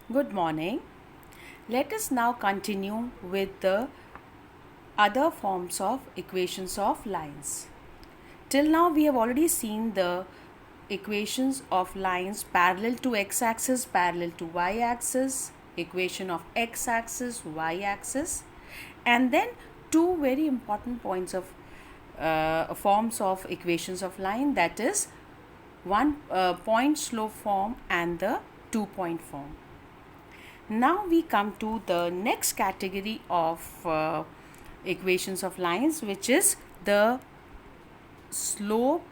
Good morning. Let us now continue with the other forms of equations of lines. Till now, we have already seen the equations of lines parallel to x-axis, parallel to y-axis, equation of x-axis, y-axis, and then two very important points of forms of equations of line, that is one point slope form and the 2-point form. Now we come to the next category of equations of lines, which is the slope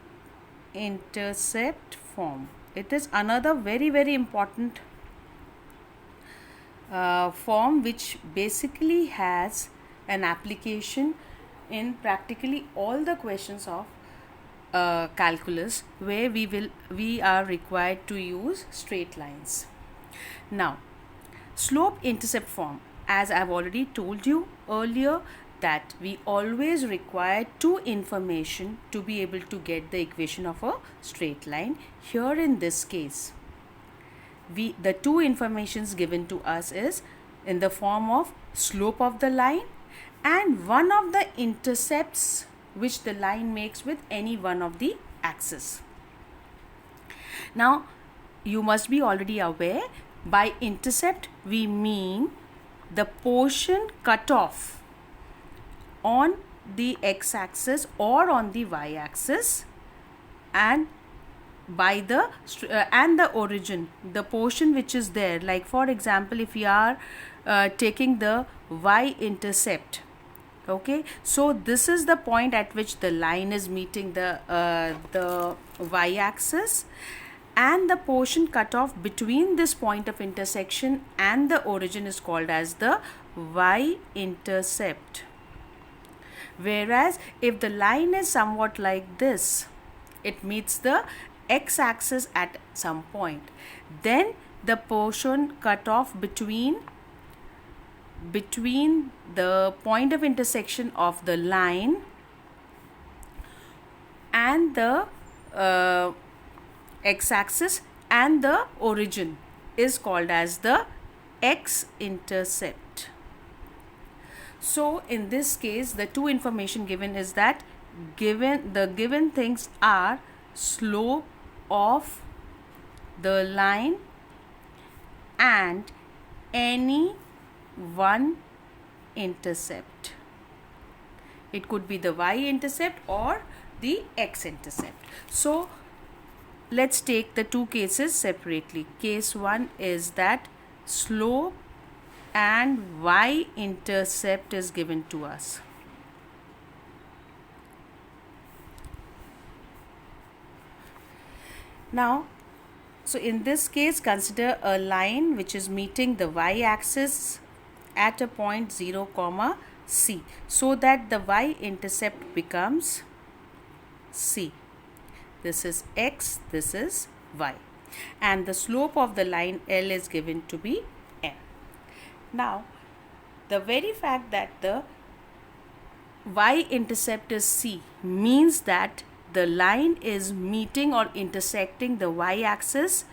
intercept form. It is another very important form which basically has an application in practically all the questions of calculus where we are required to use straight lines. Now, slope intercept form, as I've already told you earlier, that we always require two information to be able to get the equation of a straight line. Here in this case, the two informations given to us is in the form of slope of the line and one of the intercepts which the line makes with any one of the axes. Now, you must be already aware, by intercept we mean the portion cut off on the x-axis or on the y-axis, and by the and the origin, the portion which is there. Like for example, if we are taking the y-intercept, okay, so this is the point at which the line is meeting the y-axis, and the portion cut off between this point of intersection and the origin is called as the y-intercept. Whereas if the line is somewhat like this, it meets the x-axis at some point, then the portion cut off between the point of intersection of the line and the x-axis and the origin is called as the x-intercept. So in this case, the two information given is that given things are slope of the line and any one intercept. It could be the y-intercept or the x-intercept. So let's take the two cases separately. Case 1 is that slope and y-intercept is given to us. Now, so in this case, consider a line which is meeting the y-axis at a point 0, c, so that the y-intercept becomes c. This is x, this is y, and the slope of the line L is given to be m. Now, the very fact that the y-intercept is c means that the line is meeting or intersecting the y-axis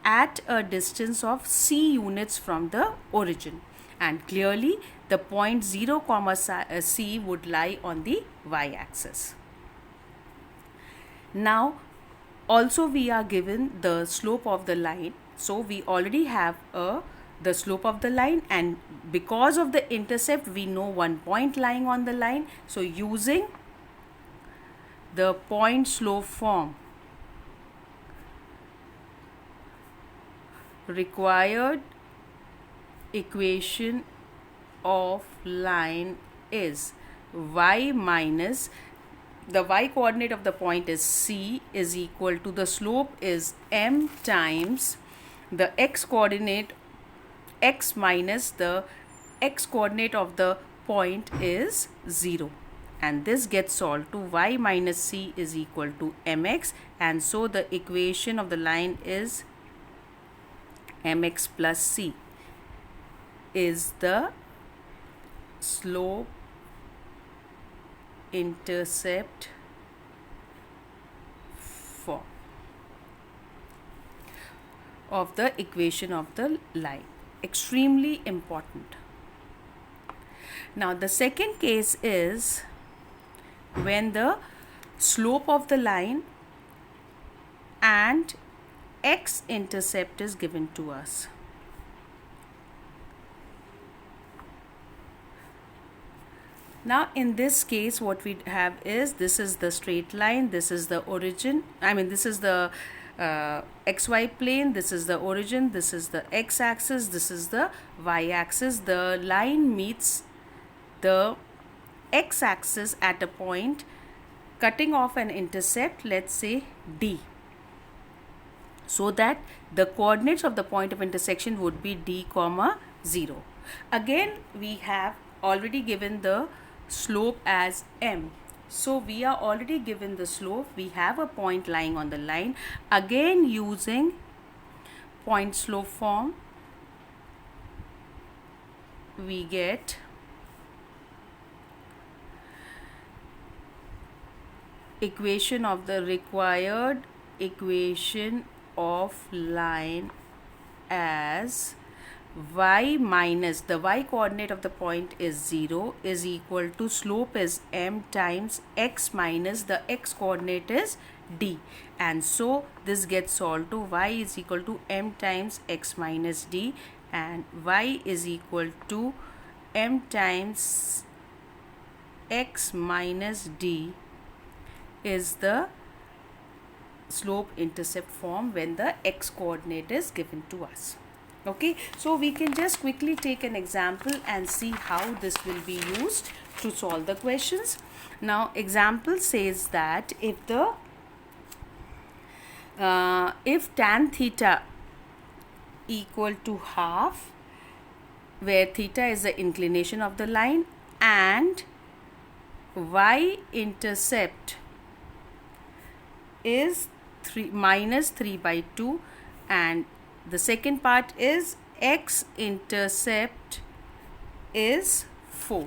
at a distance of c units from the origin, and clearly the point 0, c would lie on the y-axis. Now, also we are given the slope of the line, so we already have the slope of the line, and because of the intercept we know one point lying on the line. So using the point slope form, required equation of line is y minus the y coordinate of the point is c is equal to the slope is m times the x coordinate x minus the x coordinate of the point is 0, and this gets solved to y minus c is equal to mx, and so the equation of the line is mx plus c is the slope intercept form. of the equation of the line. Extremely important. Now the second case is when the slope of the line and x-intercept is given to us. Now in this case what we have is, this is the straight line, this is the origin, this is the xy plane, this is the origin, this is the x-axis, this is the y-axis. The line meets the x-axis at a point cutting off an intercept, let's say D, so that the coordinates of the point of intersection would be D, 0. Again we have already given the slope as m, so we are already given the slope. We have a point lying on the line. Again using point slope form, we get equation of the required equation of line as y minus the y coordinate of the point is 0 is equal to slope is m times x minus the x coordinate is d, and so this gets solved to y is equal to m times x minus d, and y is equal to m times x minus d is the slope intercept form when the x coordinate is given to us. Okay, so we can just quickly take an example and see how this will be used to solve the questions. Now example says that if tan theta equal to half, where theta is the inclination of the line, and y intercept is minus 3 by 2, and the second part is x intercept is 4.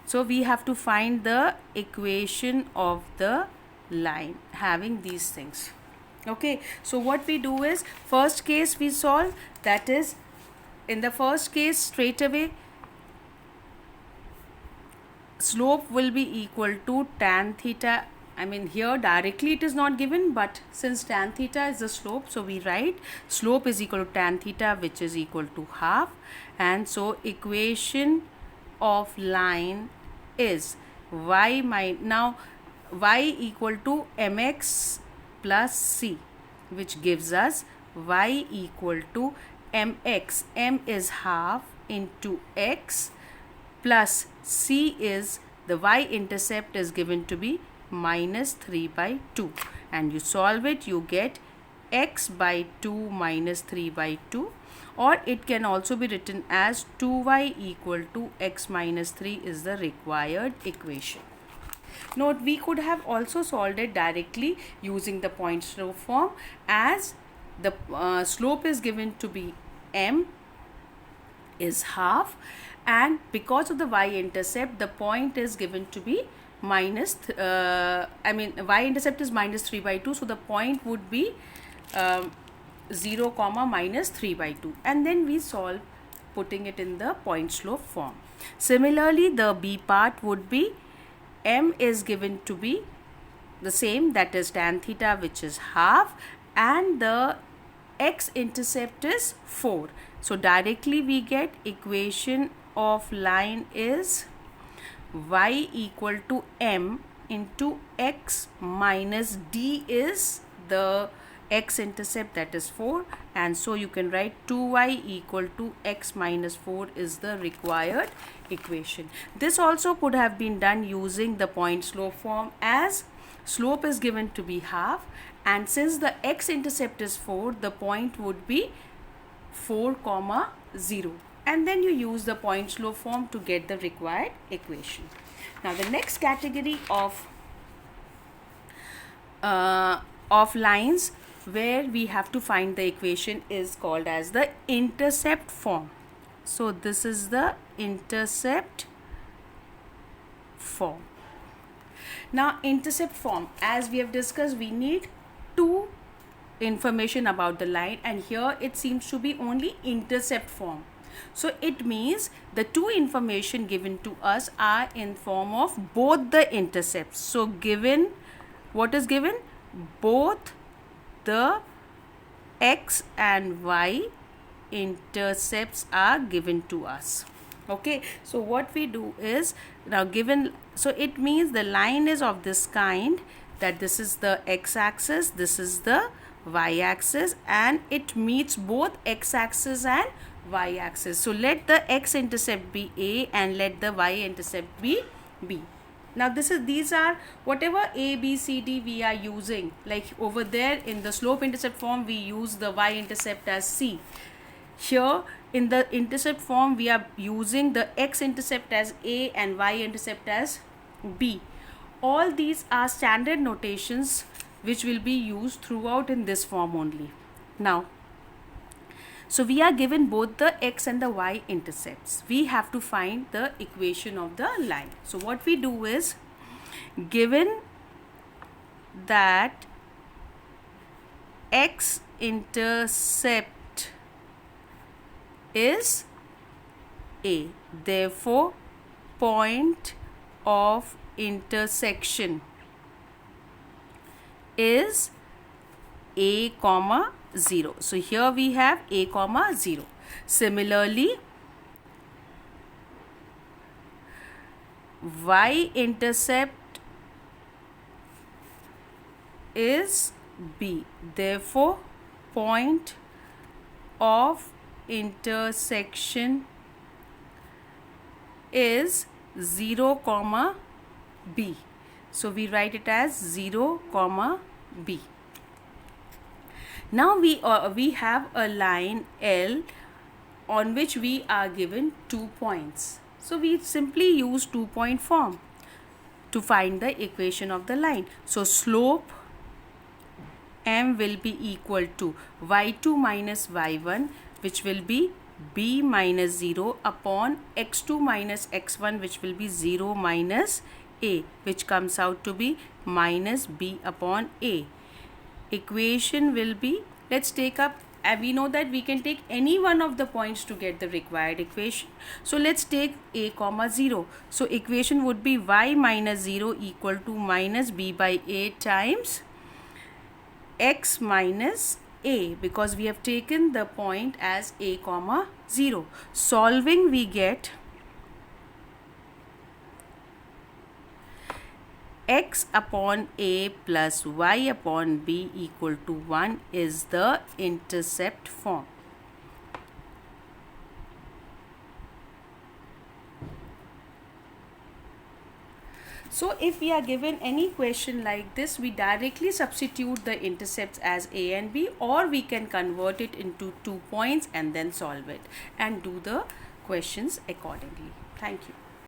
So we have to find the equation of the line having these things. Okay, so what we do is, first case we solve, that is, in the first case straight away slope will be equal to tan theta. Here directly it is not given, but since tan theta is the slope, so we write slope is equal to tan theta, which is equal to half, and so equation of line is now y equal to mx plus c, which gives us y equal to mx, m is half, into x, plus c is the y intercept is given to be minus 3 by 2, and you solve it, you get x by 2 minus 3 by 2, or it can also be written as 2y equal to x minus 3 is the required equation. Note, we could have also solved it directly using the point slope form, as the slope is given to be m is half, and because of the y intercept the point is given to be minus y intercept is minus 3 by 2, so the point would be 0 comma minus 3 by 2, and then we solve putting it in the point slope form. Similarly, the b part would be m is given to be the same, that is tan theta, which is half, and the x intercept is 4. So directly we get equation of line is y equal to m into x minus d is the x intercept, that is 4, and so you can write 2y equal to x minus 4 is the required equation. This also could have been done using the point slope form, as slope is given to be half, and since the x intercept is 4, the point would be 4 comma 0, and then you use the point slope form to get the required equation. Now the next category of lines where we have to find the equation is called as the intercept form. So this is the intercept form. Now intercept form, as we have discussed, we need two information about the line, and here it seems to be only intercept form. So it means the two information given to us are in form of both the intercepts. So given, what is given? Both the x and y intercepts are given to us. Okay, so what we do is, now given, so it means the line is of this kind, that this is the x-axis, this is the y-axis, and it meets both x-axis and y-axis. So let the x-intercept be a and let the y-intercept be b. Now these are whatever a, b, c, d we are using. Like over there in the slope-intercept form, we use the y-intercept as c. Here in the intercept form, we are using the x-intercept as a and y-intercept as b. All these are standard notations which will be used throughout in this form only. Now, so we are given both the x and the y intercepts. We have to find the equation of the line. So what we do is, given that x intercept is a, therefore point of intersection is a comma 0. So here we have a comma 0. Similarly, y intercept is b, therefore point of intersection is 0 comma b. So we write it as 0 comma b. Now we have a line L on which we are given 2 points. So we simply use 2-point form to find the equation of the line. So slope m will be equal to y2 minus y1, which will be b minus 0 upon x2 minus x1, which will be 0 minus a, which comes out to be minus b upon a. Equation will be, let's take up, we know that we can take any one of the points to get the required equation. So let's take a comma 0. So equation would be y minus 0 equal to minus b by a times x minus a, because we have taken the point as a comma 0. Solving, we get x upon a plus y upon b equal to 1 is the intercept form. So if we are given any question like this, we directly substitute the intercepts as a and b, or we can convert it into 2 points and then solve it and do the questions accordingly. Thank you.